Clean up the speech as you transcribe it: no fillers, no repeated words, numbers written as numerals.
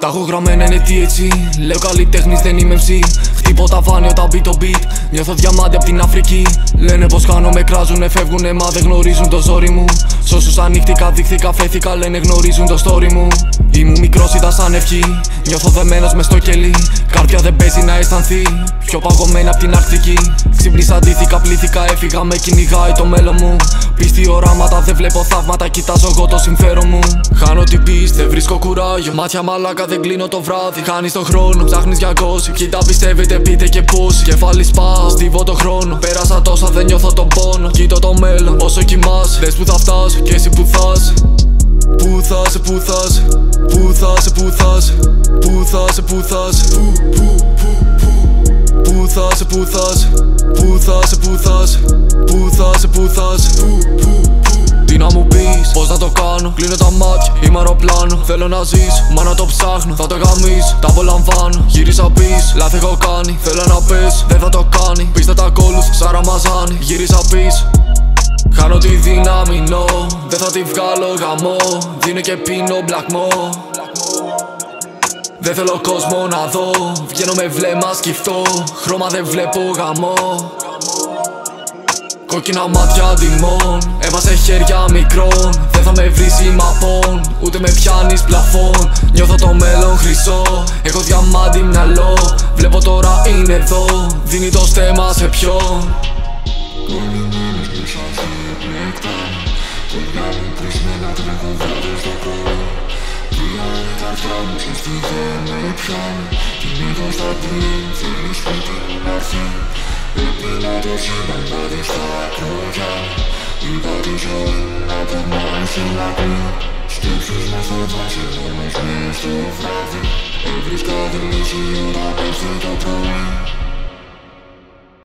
Τα έχω γραμμένα είναι τι έτσι. Λέω καλλιτέχνης δεν είμαι MC. Χτύπω τα φάνη όταν μπει το beat. Νιώθω διαμάντι απ' την Αφρική. Λένε πως χάνομαι, κράζουνε, φεύγουνε, μα δεν γνωρίζουν το ζόρι μου. Σ' όσους ανοίχτηκα, δείχθηκα, φέθηκα, λένε γνωρίζουν το story μου. Ήμουν μικρός, ήταν σαν ευχή. Νιώθω δεμένος μες στο κελί. Καρδιά δεν παίζει να αισθανθεί. Πιο παγωμένη απ' την Αρκτική. Ξύπνησα, ντύθηκα, πλήθηκα, έφυγα, με κυνηγάει το μέλλον μου. Πίστη οράματα, δεν βλέπω θαύματα, κοιτάζω εγώ το συμφέρον μου. Χάνω την πίστη, δεν βρίσκω κουράγιο. Μάτια μαλάκα, δεν κλείνω το βράδυ. Χάνεις τον χρόνο, ψάχνεις για κόσι. Κοίτα, πιστεύετε, πείτε και πώς. Κεφάλι σπάω, στίβω το χρόνο. Πέρασα τόσα, δεν νιώθω τον πόνο. Κοίτω το μέλλον, όσο κοιμάσαι. Δες που θα φτάσω και εσύ που θας. Πού θα σε, πού θα σε, πού θα σε, πού θα σε, πού θα σε, πού θα σε, πού θα σε, πού θα σε, πού θα σε, πού θα σε, πού θα σε, πού θα σε. Τι να μου πεις, πώς να το κάνω, κλείνω τα μάτια, είμαι αεροπλάνο. Θέλω να ζήσω, μα να το ψάχνω, θα το γαμίσω, τα απολαμβάνω. Γύρισα πίσω, λάθη έχω κάνει, θέλω να πέσω, δεν θα το κάνει. Πίστε τα κόλλους, σαν Ραμαζάνι, γύρισα πίσω. Χάνω τη δύναμη, no, δεν θα τη βγάλω γαμό. Δίνω και πίνω μπλακμό. Δεν θέλω κόσμο να δω, βγαίνω με βλέμμα σκυφτό. Χρώμα δεν βλέπω γαμό. Κόκκινα μάτια τιμών, έβασε χέρια μικρών. Δεν θα με βρεις ημαπών, ούτε με πιάνεις πλαφόν. Νιώθω το μέλλον χρυσό, έχω διαμάντι μυαλό. Βλέπω τώρα είναι εδώ, δίνει το στέμα σε ποιον. Κολλημένος μέσα σε πλέκτα. Παιδιά μου κρισμένα τρέχω βράδυ στο πρωί. Τρία τα αυτιά μου ξέρεις τι δεν με πιάνει. Την είδω στα τρία, θέλει σπίτι μου να έρθει. Έπεινα το σύμπαν να δεις τα κρόγια. Είδα τη ζωή να περνάει σε λακρή. Σκέψεις μας στο δάση, μόνος μες στο βράδυ. Έβρισκα τη λύση ώρα πέφτει το πρωί.